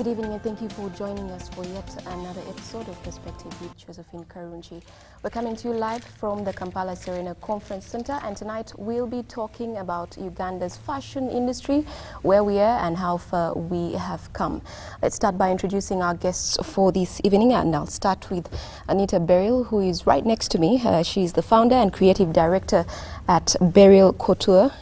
Good evening and thank you for joining us for yet another episode of Perspective with Josephine Karunji. We're coming to you live from the Kampala Serena Conference Center, and tonight we'll be talking about Uganda's fashion industry, where we are and how far we have come. Let's start by introducing our guests for this evening, and I'll start with Anita Beryl, who is right next to me. She's the founder and creative director at Beryl Couture.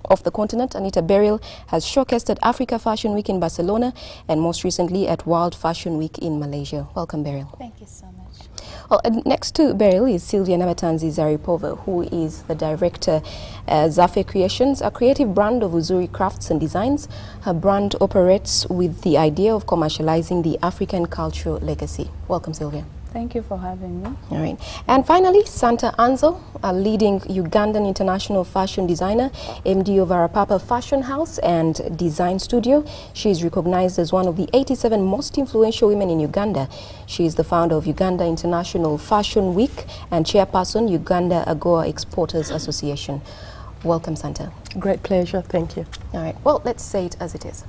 Of the continent. Anita Beryl has showcased at Africa Fashion Week in Barcelona and most recently at World Fashion Week in Malaysia. Welcome, Beryl. Thank you so much. Well, next to Beryl is Sylvia Namatanzi Zaripova, who is the director at Zafe Creations, a creative brand of Uzuri crafts and designs. Her brand operates with the idea of commercializing the African cultural legacy. Welcome, Sylvia. Thank you for having me. All right. And finally, Santa Anzo, a leading Ugandan international fashion designer, MD of Arapapa Fashion House and Design Studio. She is recognized as one of the 87 most influential women in Uganda. She is the founder of Uganda International Fashion Week and chairperson, Uganda AGOA Exporters Association. Welcome, Santa. Great pleasure. Thank you. All right. Well, let's say it as it is.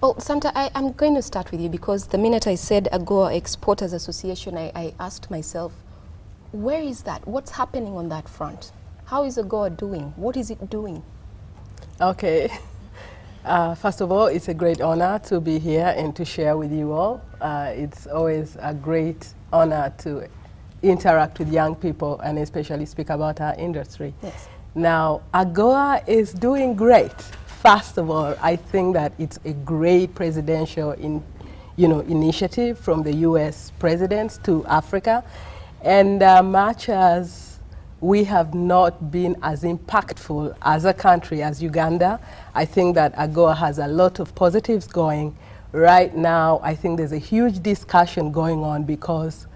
Well, Santa, I'm going to start with you because the minute I said AGOA Exporters Association, I asked myself, where is that? What's happening on that front? How is AGOA doing? What is it doing? Okay. First of all, it's a great honor to be here and to share with you all. It's always a great honor to interact with young people and especially speak about our industry. Yes. Now, AGOA is doing great. First of all, I think that it's a great presidential initiative from the U.S. presidents to Africa. And much as we have not been as impactful as a country as Uganda, I think that AGOA has a lot of positives going. Right now, I think there's a huge discussion going on because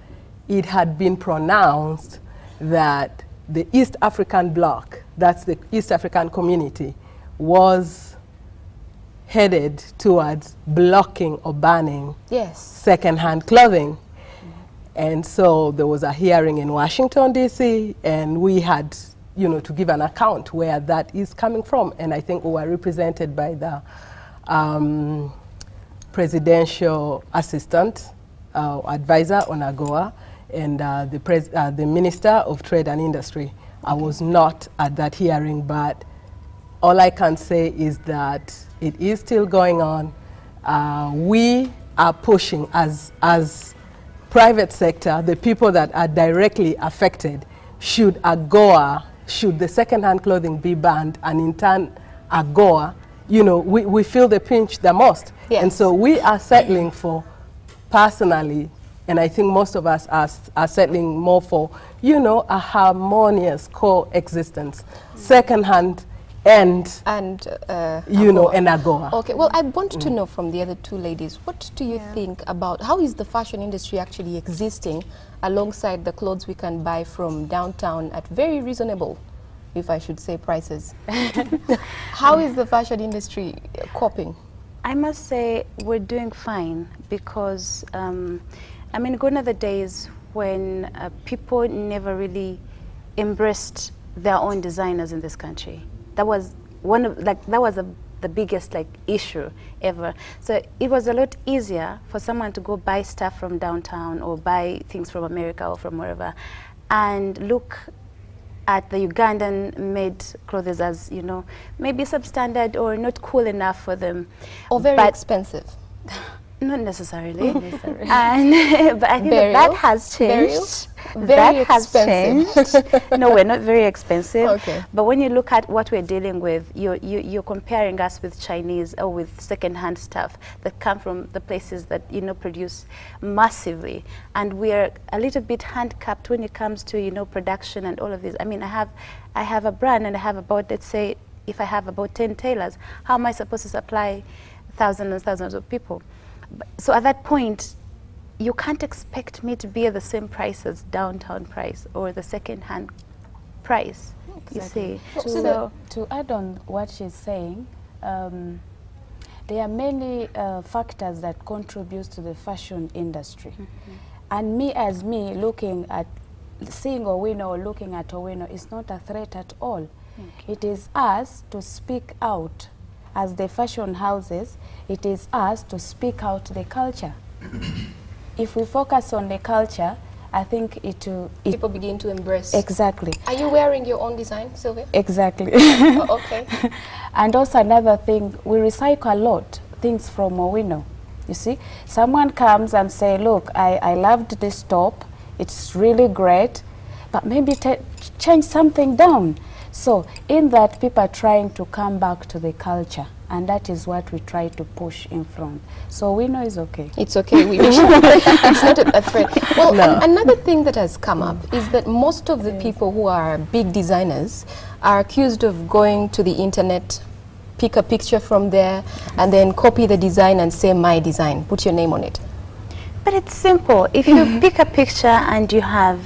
it had been pronounced that the East African bloc, that's the East African community, was headed towards blocking or banning second-hand clothing. And so there was a hearing in Washington, D.C., and we had, to give an account where that is coming from. And I think we were represented by the presidential assistant, advisor on AGOA, and the Minister of Trade and Industry. I was not at that hearing, but all I can say is that it is still going on. We are pushing as private sector, the people that are directly affected, should the second-hand clothing be banned, and in turn AGOA, we feel the pinch the most. Yes. And so we are settling for, personally, and I think most of us are settling more for, a harmonious coexistence. Second-hand and AGOA. Okay, well, I want to know from the other two ladies, what do you think about how is the fashion industry actually existing alongside the clothes we can buy from downtown at very reasonable, if I should say, prices? How is the fashion industry coping? I must say we're doing fine because, gone are the days when people never really embraced their own designers in this country. That was the biggest issue ever. So it was a lot easier for someone to go buy stuff from downtown or buy things from America or from wherever and look at the Ugandan made clothes as, maybe substandard or not cool enough for them. Or very expensive. Not necessarily. And but I think that has changed. That has changed. No, we're not very expensive. Okay. But when you look at what we're dealing with, you're comparing us with Chinese or with second-hand stuff that come from the places that produce massively, and we're a little bit handicapped when it comes to production and all of this. I have a brand and I have about, let's say, if I have about 10 tailors, how am I supposed to supply thousands and thousands of people? So at that point, you can't expect me to be at the same price as downtown price or the second-hand price. Exactly. You see. To add on what she's saying, there are many factors that contribute to the fashion industry. And me looking at seeing Owino or looking at Owino is not a threat at all. It is us to speak out as the fashion houses, it is us to speak out the culture. If we focus on the culture, I think people begin to embrace. Exactly. Are you wearing your own design, Sylvia? Exactly. Oh, okay. And also another thing, we recycle a lot things from Owino. You see, someone comes and say, look, I loved this top, it's really great, but maybe change something down. So in that, people are trying to come back to the culture, and that is what we try to push in front. So we know it's okay. It's okay. It's not a threat. Well, no. Another thing that has come up is that most of the people who are big designers are accused of going to the internet, pick a picture from there, and then copy the design and say, my design, put your name on it. But it's simple. If you pick a picture and you have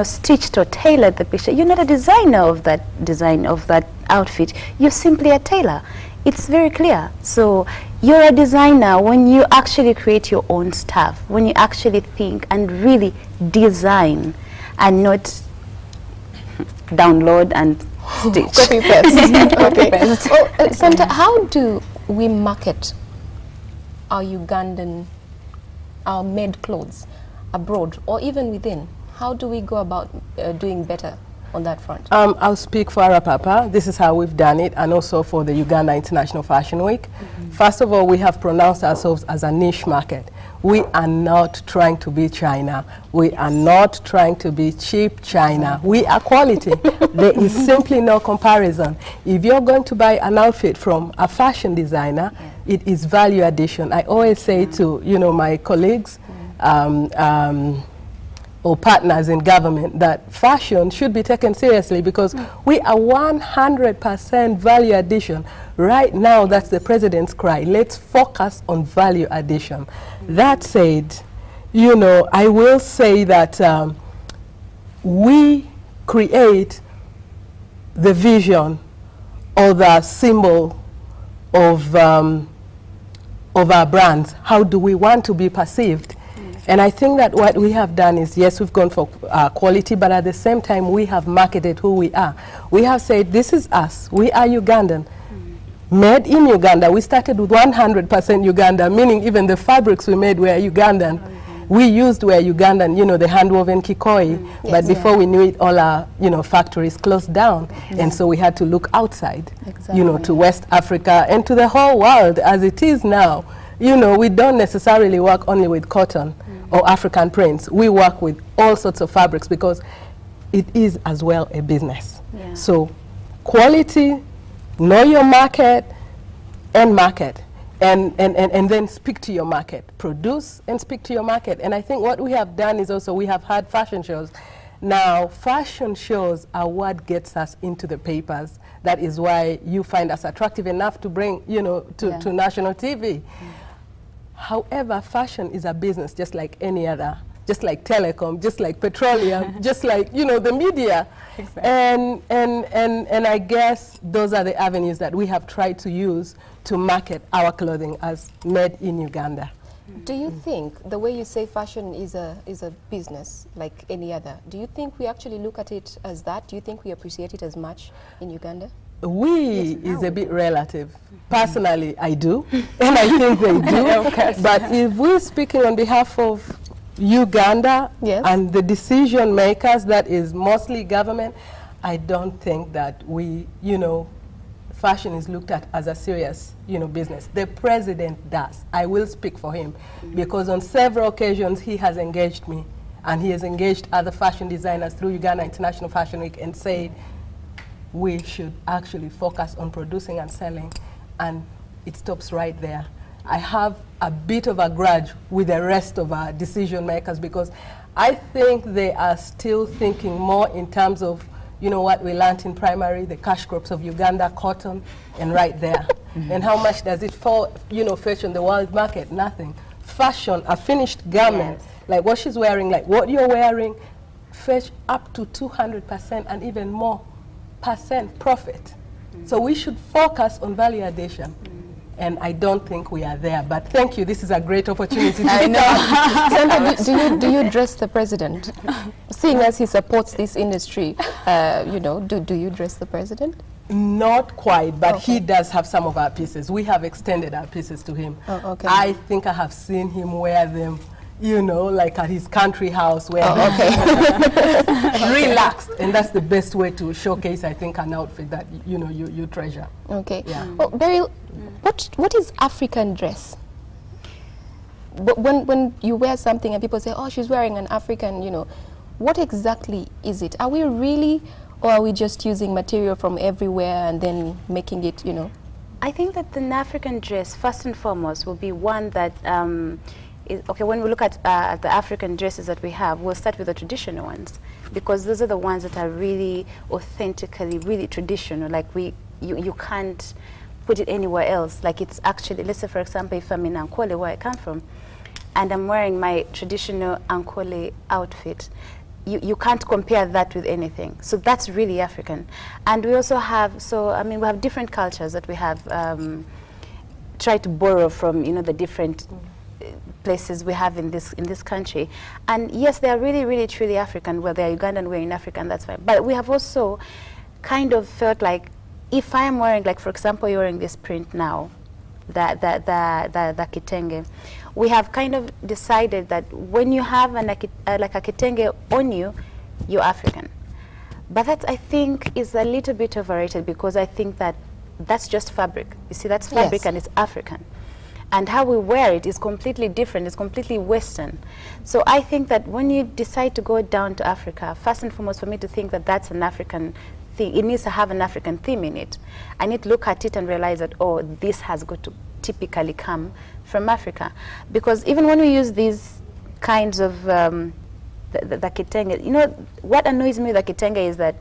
stitched or tailored the picture, you're not a designer of that design, of that outfit. You're simply a tailor. It's very clear. So you're a designer when you actually create your own stuff, when you actually think and really design and not download and stitch. Copy paste. Copy paste. Well, Santa, how do we market our Ugandan, our made clothes abroad or even within? How do we go about doing better on that front? I'll speak for Arapapa. This is how we've done it, and also for the Uganda International Fashion Week. First of all, we have pronounced ourselves as a niche market. We are not trying to be China. We are not trying to be cheap China. We are quality. There is simply no comparison. If you're going to buy an outfit from a fashion designer, it is value addition. I always say to my colleagues, or partners in government, that fashion should be taken seriously, because we are 100% value addition. Right now, that's the president's cry. Let's focus on value addition. That said, I will say that we create the vision or the symbol of our brands. How do we want to be perceived? And I think that what we have done is, yes, we've gone for quality, but at the same time, we have marketed who we are. We have said, this is us. We are Ugandan. Made in Uganda. We started with 100% Uganda, meaning even the fabrics we made were Ugandan. We used were Ugandan, the hand-woven kikoi. But before we knew it, all our, factories closed down. And so we had to look outside, to West Africa and to the whole world as it is now. We don't necessarily work only with cotton or African prints. We work with all sorts of fabrics because it is as well a business. So quality, know your market, and market. And then speak to your market. Produce and speak to your market. And I think what we have done is also we have had fashion shows. Now, fashion shows are what gets us into the papers. That is why you find us attractive enough to bring, to national TV. However, fashion is a business just like any other, just like telecom, just like petroleum, just like, the media. Exactly. And I guess those are the avenues that we have tried to use to market our clothing as made in Uganda. Do you think, the way you say fashion is a business like any other, do you think we actually look at it as that? Do you think we appreciate it as much in Uganda? We is a bit relative. Personally, I do, and I think they do. But if we're speaking on behalf of Uganda and the decision makers, that is mostly government, I don't think that we, fashion is looked at as a serious, business. The president does. I will speak for him, because on several occasions he has engaged me, and he has engaged other fashion designers through Uganda International Fashion Week and said, we should actually focus on producing and selling, and it stops right there. I have a bit of a grudge with the rest of our decision makers, because I think they are still thinking more in terms of, what we learned in primary, the cash crops of Uganda, cotton, and right there. And how much does it fetch on the world market? Nothing. Fashion, a finished garment, like what she's wearing, like what you're wearing, fetch up to 200% and even more % profit. So we should focus on value addition. And I don't think we are there. But thank you. This is a great opportunity to I know. Sandra, do you address the president? Seeing as he supports this industry, do you address the president? Not quite, but Okay. he does have some of our pieces. We have extended our pieces to him. Oh, okay. I think I have seen him wear them, you know, like at his country house where relaxed, and that's the best way to showcase, I think, an outfit that, you know, you treasure. Okay. Yeah. Well, Beryl, what is African dress? When you wear something and people say, oh, she's wearing an African, you know, what exactly is it? Are we really, or are we just using material from everywhere and then making it, you know? I think that an African dress, first and foremost, will be one that okay, when we look at the African dresses that we have, we'll start with the traditional ones, because those are the ones that are really authentically, really traditional. Like you can't put it anywhere else. Like it's actually, let's say for example, if I'm in Ankole, where I come from, and I'm wearing my traditional Ankole outfit, you can't compare that with anything. So that's really African. And we also have, so I mean, we have different cultures that we have tried to borrow from, you know, the different places we have in this country. And yes, they are really, really, truly African. Well, they are Ugandan, we're in Africa, and that's fine. But we have also kind of felt like, if I am wearing, like for example, you're wearing this print now, the kitenge, we have kind of decided that when you have like a kitenge on you, you're African. But that, I think, is a little bit overrated, because I think that that's just fabric. You see, that's fabric, Yes. and it's African. And how we wear it is completely different. It's completely Western. So I think that when you decide to go down to Africa, first and foremost, for me to think that that's an African thing, it needs to have an African theme in it. I need to look at it and realize that, oh, this has got to typically come from Africa. Because even when we use these kinds of the kitenge, you know, what annoys me with the kitenge is that,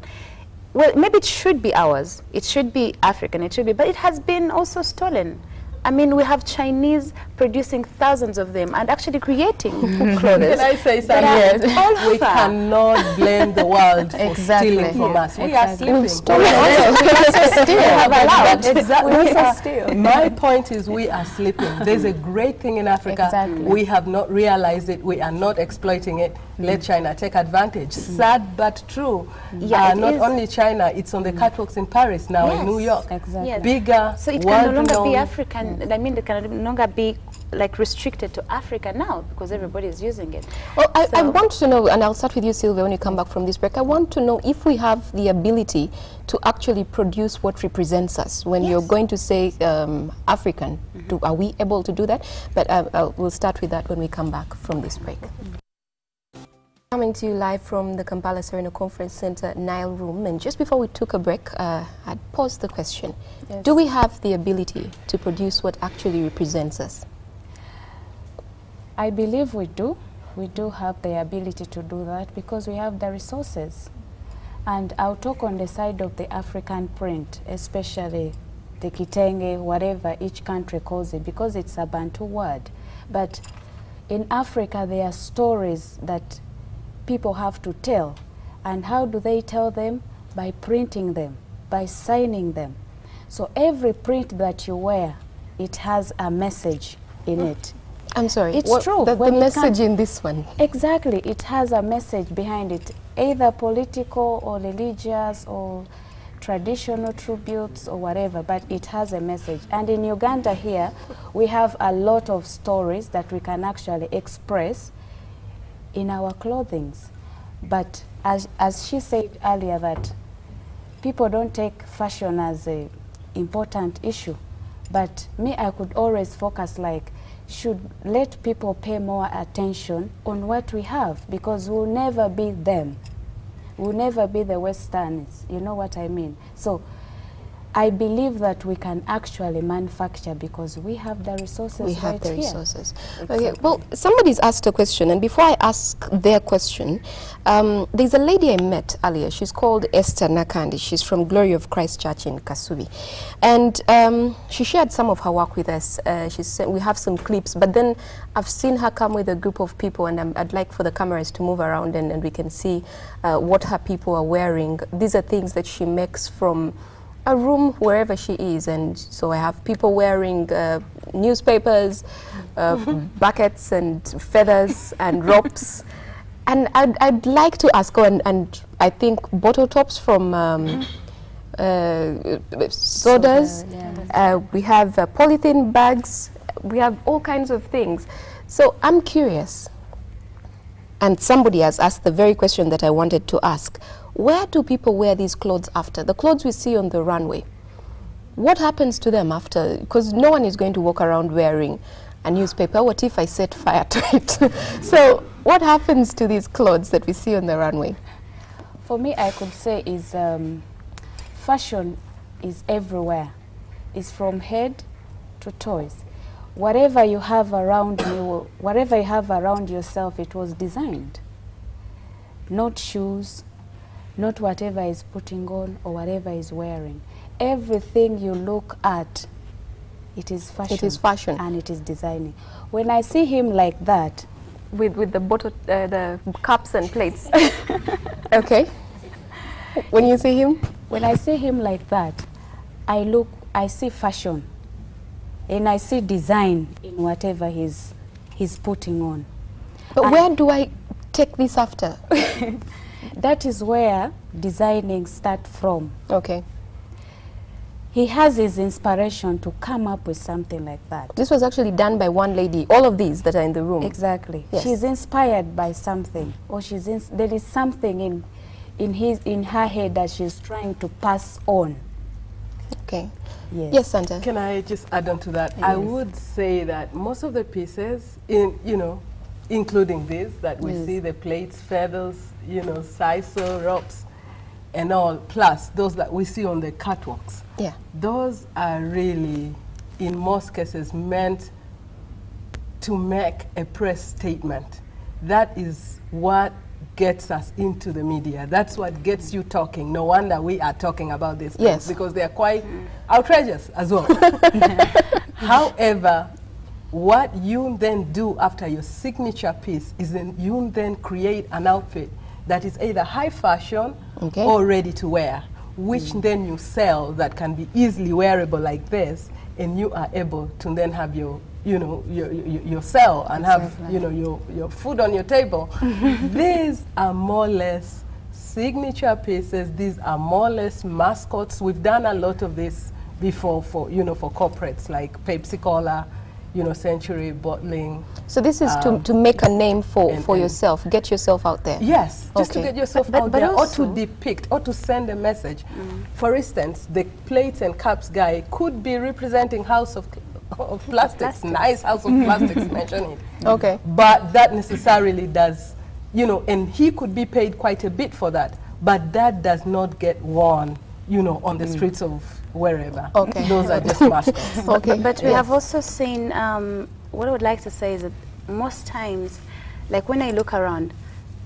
well, maybe it should be ours. It should be African, it should be, but it has been also stolen. I mean, we have Chinese producing thousands of them and actually creating clothes. Can I say something? all We over. cannot blame the world for Exactly. stealing from us. We Exactly. are We've sleeping. My point is, we are sleeping. There's a great thing in Africa. Exactly. We have not realized it. We are not exploiting it. Let China take advantage. Sad but true. Yeah, it not is. only China, it's on the catwalks in Paris now, in New York. Exactly. Yes. Bigger, So it can no longer be world-renowned. African. I mean, it can no longer be like restricted to Africa now, because everybody is using it. Well, I So- want to know, and I'll start with you, Sylvia, when you come back from this break. I want to know if we have the ability to actually produce what represents us. When you're going to say African, are we able to do that? But we'll start with that when we come back from this break. Coming to you live from the Kampala Serena Conference Center Nile Room, and just before we took a break, I'd posed the question: Yes. do we have the ability to produce what actually represents us? I believe we do. We do have the ability to do that because we have the resources. And I'll talk on the side of the African print, especially the kitenge, whatever each country calls it, because it's a Bantu word. But in Africa, there are stories that people have to tell. And how do they tell them? By printing them, by signing them. So every print that you wear, it has a message in it. I'm sorry. It's what, true. The When it message comes- in this one. Exactly, it has a message behind it, either political or religious or traditional tributes or whatever, but it has a message. And in Uganda here, we have a lot of stories that we can actually express in our clothings. But as she said earlier, that people don't take fashion as an important issue. But me, I could always focus like, should let people pay more attention on what we have, because we'll never be them. We'll never be the Westerns, you know what I mean? So I believe that we can actually manufacture because we have the resources We have right the here. resources. Okay, well, somebody's asked a question, and before I ask their question, there's a lady I met earlier. She's called Esther Nakandi. She's from Glory of Christ Church in Kasubi. And she shared some of her work with us. She said we have some clips, but then I've seen her come with a group of people, and I'd like for the cameras to move around and we can see what her people are wearing. These are things that she makes from a room wherever she is, and so I have people wearing newspapers, buckets and feathers and ropes, and I'd like to ask her, and I think bottle tops from sodas, yeah. we have polythene bags, we have all kinds of things. So I'm curious, and somebody has asked the very question that I wanted to ask. Where do people wear these clothes after? The clothes we see on the runway, what happens to them after? Because no one is going to walk around wearing a newspaper. What if I set fire to it? So what happens to these clothes that we see on the runway? For me, I could say is fashion is everywhere. It's from head to toes. Whatever you have around you, whatever you have around yourself, it was designed. Not shoes, not whatever is putting on or whatever is wearing. Everything you look at, it is fashion. It is fashion. And it is designing. When I see him like that, With the bottle, the cups and plates. Okay. When you see him? when I see him like that, I see fashion. And I see design in whatever he's putting on. But And where do I take this after? that is where designing starts from. Okay. He has his inspiration to come up with something like that. This was actually done by one lady, all of these that are in the room. Exactly. Yes. She's inspired by something, or there is something in her head that she's trying to pass on. Okay. Yes. Yes, Santa. Can I just add on to that? I Yes. would say that most of the pieces, including these that we Yes. see, the plates, feathers, sisal, ropes, and all, plus those that we see on the catwalks, Yeah. those are really, in most cases, meant to make a press statement. That is what gets us into the media. That's what gets you talking. No wonder we are talking about these things, Yes. because they are quite outrageous as well. However, what you then do after your signature piece is then you then create an outfit that is either high fashion Okay. or ready to wear, which then you sell, that can be easily wearable like this, and you are able to then have your sell and have your food on your table. These are more or less signature pieces. These are more or less mascots. We've done a lot of this before for corporates like Pepsi Cola, Century Bottling. So this is to make a name for and- yourself, get yourself out there. Yes, just to Okay. get yourself But- out but there, or to also- depict, or to send a message. For instance, the plates and cups guy could be representing House of Plastics, nice House of Plastics, mention it. Okay. But that necessarily does, and he could be paid quite a bit for that, but that does not get worn, on the streets of wherever. Okay. Those are just mascots. Okay. But we Yes. have also seen, what I would like to say is that most times, like when I look around,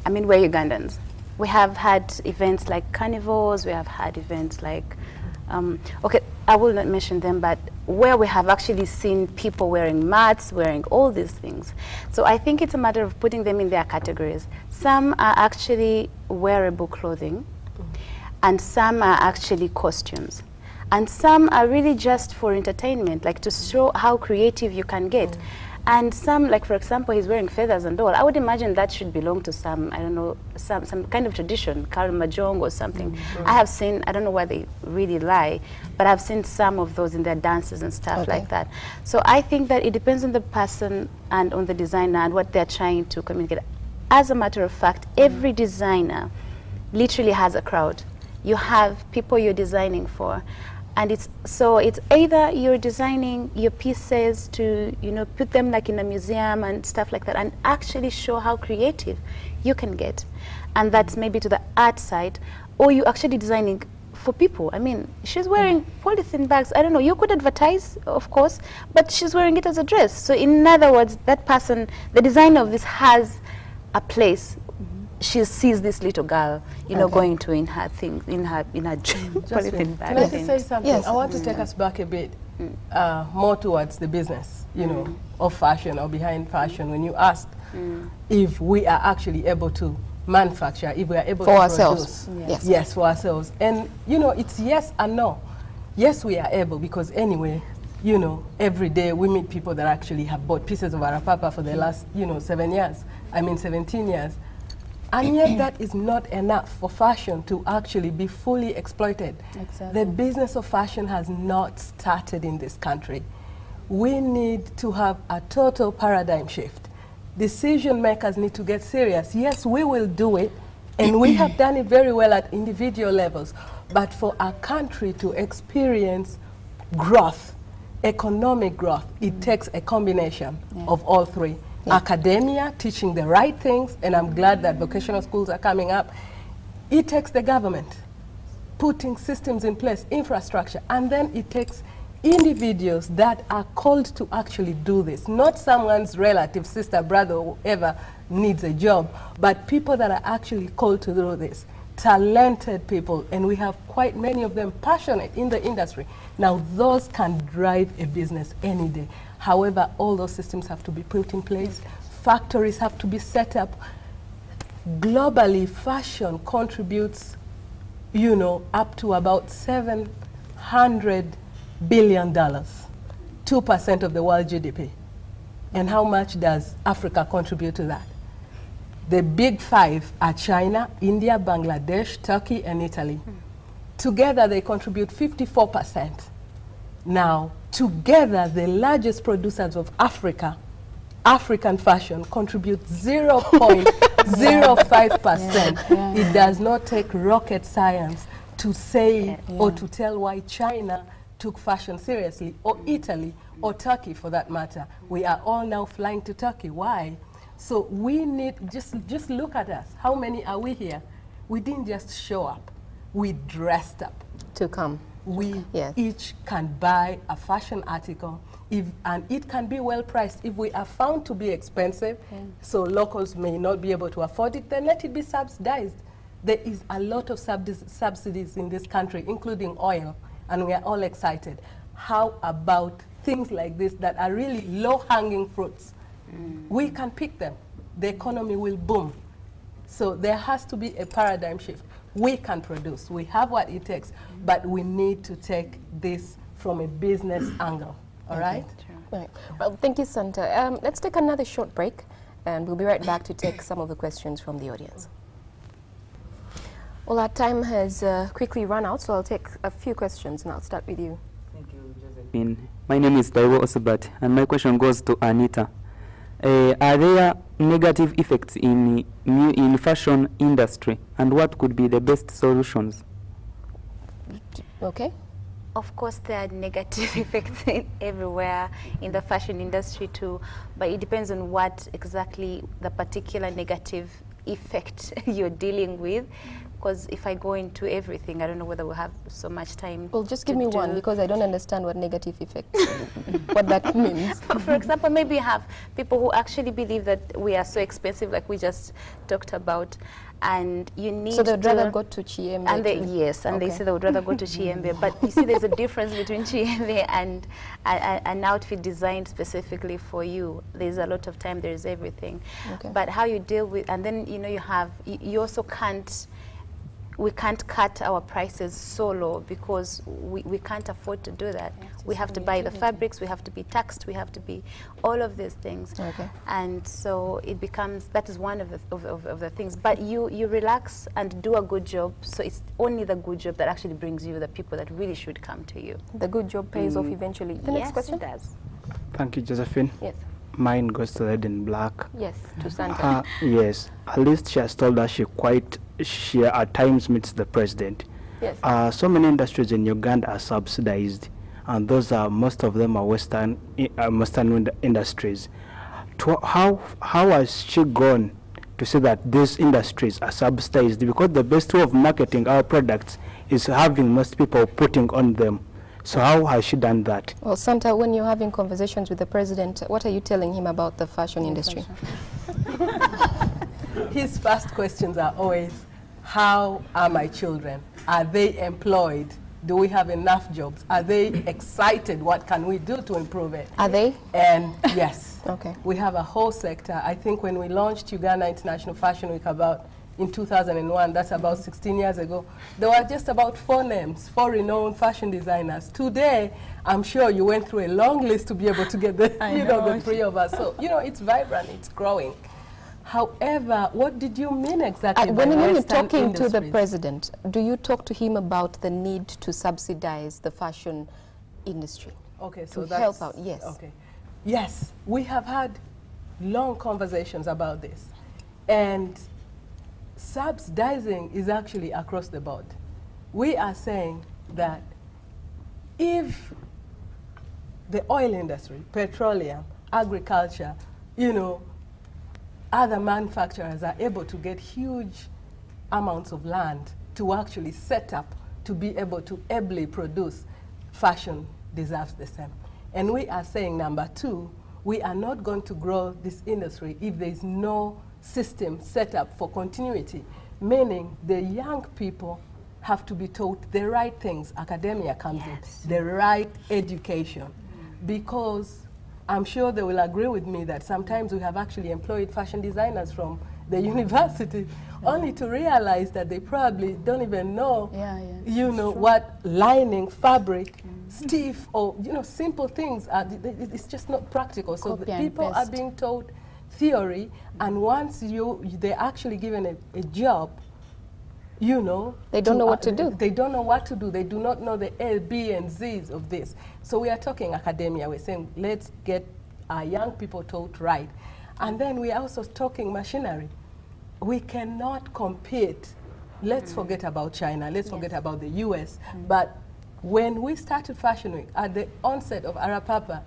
I mean, we're Ugandans. We have had events like carnivals, we have had events like, okay, I will not mention them, but where we have actually seen people wearing mats, wearing all these things. So I think it's a matter of putting them in their categories. Some are actually wearable clothing, and some are actually costumes. And some are really just for entertainment, like to show how creative you can get. And some, like for example, he's wearing feathers and all. I would imagine that should belong to some, I don't know, some kind of tradition, Karamajong or something. I have seen, I don't know where they really lie, but I've seen some of those in their dances and stuff Okay. like that. So I think that it depends on the person and on the designer and what they're trying to communicate. As a matter of fact, every designer literally has a crowd. You have people you're designing for. And it's either you're designing your pieces to, put them like in a museum and stuff like that, and actually show how creative you can get. And that's maybe to the art side, or you're actually designing for people. I mean, she's wearing polythene bags. I don't know, you could advertise, of course, but she's wearing it as a dress. So in other words, that person, the designer of this has a place. She sees this little girl, going to in her thing, in her polythene bag. Can I just say something? Yes. I want to take us back a bit more towards the business, of fashion or behind fashion. When you ask if we are actually able to manufacture, if we are able For to ourselves. produce. Yes. Yes, for ourselves. And, it's yes and no. Yes, we are able, because anyway, every day we meet people that actually have bought pieces of our papa for the last, 17 years. And yet that is not enough for fashion to actually be fully exploited. Exactly. The business of fashion has not started in this country. We need to have a total paradigm shift. Decision makers need to get serious. Yes, we will do it, and we have done it very well at individual levels. But for a country to experience growth, economic growth, it takes a combination of all three. Academia, teaching the right things, and I'm glad that vocational schools are coming up. It takes the government putting systems in place, infrastructure, and then it takes individuals that are called to actually do this. Not someone's relative, sister, brother, or whoever needs a job, but people that are actually called to do this. Talented people, and we have quite many of them passionate in the industry. Now, those can drive a business any day. However, all those systems have to be put in place. Factories have to be set up. Globally, fashion contributes, you know, up to about $700 billion, 2% of the world GDP. And how much does Africa contribute to that? The big five are China, India, Bangladesh, Turkey, and Italy. Together, they contribute 54%. Now, together, the largest producers of Africa, African fashion, contribute 0.05%. It does not take rocket science to say or to tell why China took fashion seriously, or Italy, or Turkey for that matter. We are all now flying to Turkey. Why? So we need, just look at us. How many are we here? We didn't just show up. We dressed up. To come. We each can buy a fashion article, and it can be well priced. If we are found to be expensive, so locals may not be able to afford it, then let it be subsidized. There is a lot of subsidies in this country, including oil, and we are all excited. How about things like this that are really low-hanging fruits? We can pick them. The economy will boom. So there has to be a paradigm shift. We can produce. We have what it takes, but we need to take this from a business angle. All right? Right. Well, thank you, Santa. Let's take another short break, and we'll be right back to take some of the questions from the audience. Well, our time has quickly run out, so I'll take a few questions, and I'll start with you. Thank you, Josephine. My name is Taiwo Osubat, and my question goes to Anita. Are there negative effects in fashion industry, and what could be the best solutions? Okay. Of course, there are negative effects everywhere in the fashion industry too, but it depends on what exactly the particular negative effect you're dealing with. Because if I go into everything, I don't know whether we'll have so much time. Well, just give me one, because I don't understand what negative effect, what that means. For example, maybe you have people who actually believe that we are so expensive, like we just talked about, and you need so they'd rather go to Chiembe. And they, yes, and they say they would rather go to Chiembe. But you see, there's a difference between Chiembe and an outfit designed specifically for you. There's a lot of time, there's everything. Okay. But how you deal with, and then, you know, you also can't, we can't cut our prices so low because we can't afford to do that. We have to buy the fabrics, we have to be taxed, we have to be all of these things. Okay. And so it becomes, that is one of the things. But you relax and do a good job, so it's only the good job that actually brings you the people that really should come to you. The good job pays off eventually. The next question? It does. Thank you, Josephine. Yes. Mine goes to Red in Black. Yes, to Santa. Yes, at least she has told us she at times meets the president. Yes. So many industries in Uganda are subsidized, and those are, most of them are Western industries. How has she gone to say that these industries are subsidized? Because the best way of marketing our products is having most people putting on them. So how has she done that? Well, Santa, when you're having conversations with the president, what are you telling him about the fashion industry? His first questions are always, how are my children? Are they employed? Do we have enough jobs? Are they excited? What can we do to improve it? Are they? And yes. Okay. We have a whole sector. I think when we launched Uganda International Fashion Week in 2001, that's about 16 years ago, there were just about 4 names, 4 renowned fashion designers. Today, I'm sure you went through a long list to be able to get the, the 3 of us. So, it's vibrant, it's growing. However, what did you mean exactly by when you're Western talking to the industries? president, do you talk to him about the need to subsidize the fashion industry? Okay, so to that's help out, yes. Okay. Yes, we have had long conversations about this. And subsidizing is actually across the board. We are saying that if the oil industry, petroleum, agriculture, you know, other manufacturers are able to get huge amounts of land to actually set up to be able to ably produce, fashion deserves the same. And we are saying, number two, we are not going to grow this industry if there is no system set up for continuity, meaning the young people have to be taught the right things. Academia comes in, the right education, because I'm sure they will agree with me that sometimes we have actually employed fashion designers from the university only to realize that they probably don't even know, you know, what lining, fabric, stiff, or, you know, simple things are. It's just not practical. So the people are being taught theory, and once they're actually given a job, you know, they don't know what to do. They don't know what to do. They do not know the A, B, and Z's of this. So we are talking academia. We're saying, let's get our young people taught right. And then we're also talking machinery. We cannot compete. Let's forget about China. Let's forget about the US. But when we started Fashion Week, at the onset of Arapapa,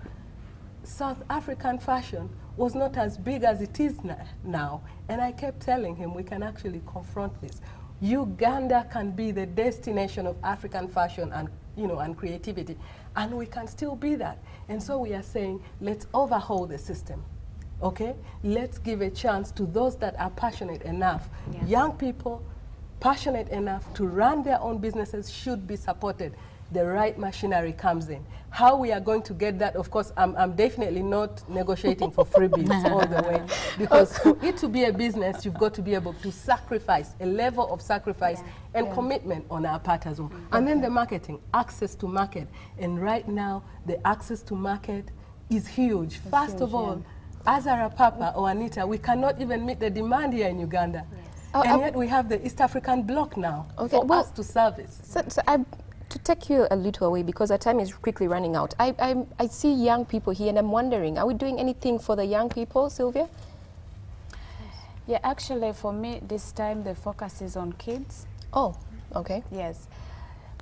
South African fashion was not as big as it is now. And I kept telling him, we can actually confront this. Uganda can be the destination of African fashion and, you know, and creativity, and we can still be that. And so we are saying, let's overhaul the system, okay? Let's give a chance to those that are passionate enough. Young people passionate enough to run their own businesses should be supported. The right machinery comes in. How we are going to get that, of course, I'm definitely not negotiating for freebies all the way, because for it to be a business, you've got to be able to sacrifice, a level of sacrifice and commitment on our part as well. And then the marketing, access to market. And right now, the access to market is huge. First of all, as Arapapa or Anita, we cannot even meet the demand here in Uganda. And yet we have the East African bloc now for us to service. So to take you a little away, because our time is quickly running out, I see young people here, and I'm wondering, are we doing anything for the young people, Sylvia? Yeah, actually, for me, this time the focus is on kids. Oh, okay. Yes.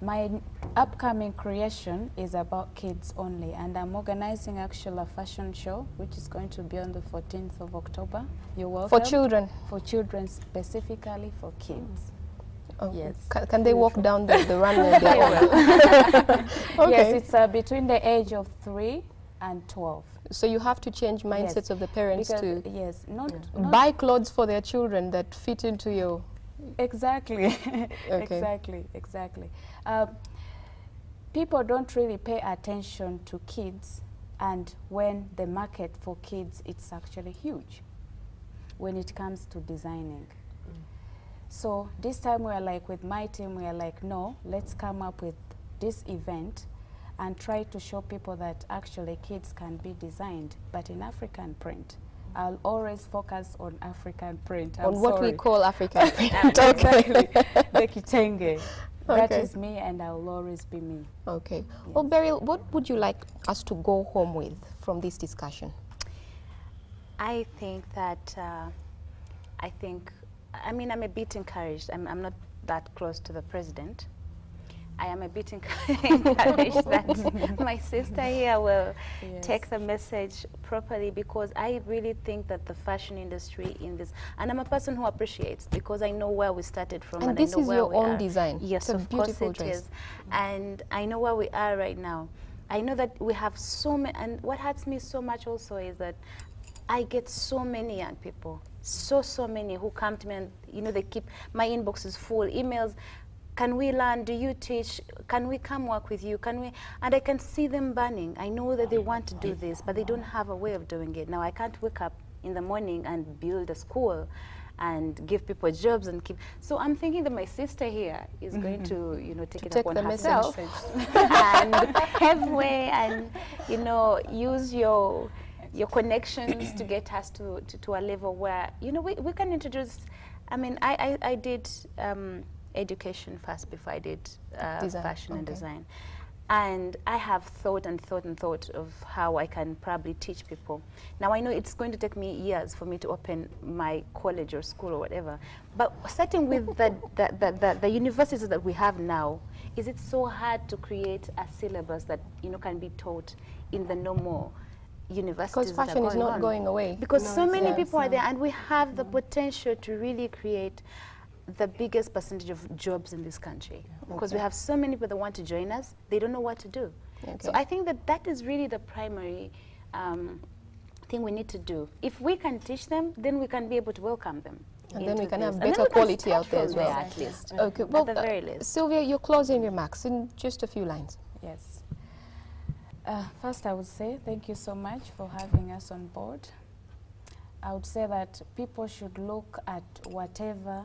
My upcoming creation is about kids only, and I'm organizing actually a fashion show, which is going to be on the 14th of October. You're welcome. For children? For children, specifically for kids. Oh, yes. Can they walk down the runway there? Okay. Yes, it's between the age of 3 and 12. So you have to change mindsets of the parents because, to not buy clothes for their children that fit into your... Exactly. Okay. Exactly. People don't really pay attention to kids, and when the market for kids, it's actually huge when it comes to designing. So this time we are like, with my team, we are like, no, let's come up with this event and try to show people that actually kids can be designed, but in African print. I'll always focus on African print. On what we call African print. Exactly. The kitenge. That is me, and I will always be me. Okay. Yes. Well, Beryl, what would you like us to go home with from this discussion? I think that, I mean, I'm a bit encouraged. I'm not that close to the president. I am a bit encouraged that my sister here will take the message properly, because I really think that the fashion industry in this, and I'm a person who appreciates, because I know where we started from, and I this know is where your we own are. design. Yes, it's of course it dress. is. And I know where we are right now. I know that we have so many, and what hurts me so much also is that I get so many young people, so many who come to me, and you know, they keep, my inbox is full, emails. Can we learn? Do you teach? Can we come work with you? Can we? And I can see them burning. I know that they want to do this, but they don't have a way of doing it. Now, I can't wake up in the morning and build a school and give people jobs and keep. So I'm thinking that my sister here is going to, you know, take it upon herself and pave way and, you know, use your your connections to get us to a level where, you know, we can introduce. I mean, I did education first before I did fashion and design. And I have thought of how I can probably teach people. Now I know it's going to take me years for me to open my college or school or whatever, but starting with the universities that we have now, is it so hard to create a syllabus that, you know, can be taught in the normal universities? Because fashion is not going away. Because so many people are there, and we have the potential to really create the biggest percentage of jobs in this country, because we have so many people that want to join us, they don't know what to do. So I think that is really the primary thing we need to do. If we can teach them, then we can be able to welcome them. And then we can have better quality out there as well. At least. Okay, well, at the very least. Sylvia, your closing remarks in just a few lines. Yes. First, I would say thank you so much for having us on board. I would say that people should look at whatever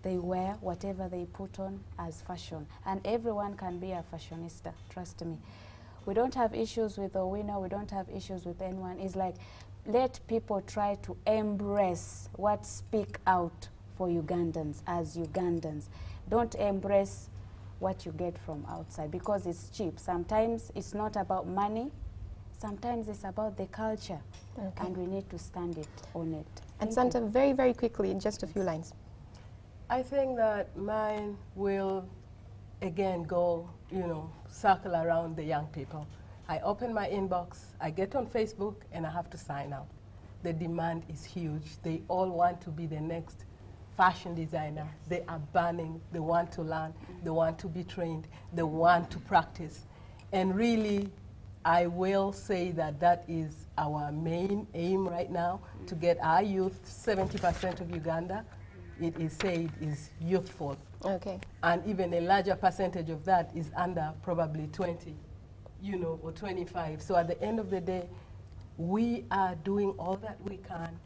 they wear, whatever they put on as fashion. And everyone can be a fashionista, trust me. We don't have issues with Owino, we don't have issues with anyone. It's like, let people try to embrace what speak out for Ugandans as Ugandans. Don't embrace what you get from outside because it's cheap. Sometimes it's not about money, sometimes it's about the culture, and we need to stand on it. And Santa, very, very quickly, in just a few lines. I think that mine will, again, go, you know, circle around the young people. I open my inbox, I get on Facebook, and I have to sign up. The demand is huge. They all want to be the next fashion designer. They are burning. They want to learn. They want to be trained. They want to practice. And really, I will say that that is our main aim right now, to get our youth, 70% of Uganda, it is said is youthful. Okay. And even a larger percentage of that is under probably 20, you know, or 25. So at the end of the day, we are doing all that we can.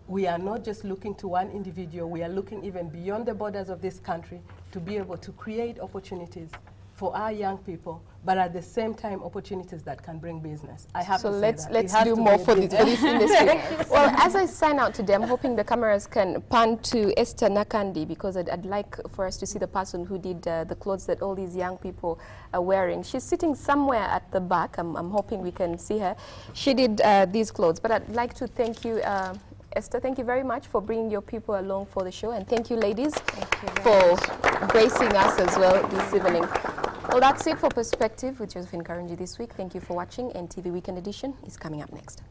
We are not just looking to one individual, we are looking even beyond the borders of this country to be able to create opportunities for our young people, but at the same time, opportunities that can bring business. I have so to let's say that. let's do more for this industry. Well, as I sign out today, I'm hoping the cameras can pan to Esther Nakandi, because I'd like for us to see the person who did the clothes that all these young people are wearing. She's sitting somewhere at the back. I'm hoping we can see her. She did these clothes, but I'd like to thank you, Esther, thank you very much for bringing your people along for the show, and thank you, ladies, for gracing us as well this evening. Well, that's it for Perspective with Josephine Karunji this week. Thank you for watching, and TV Weekend Edition is coming up next.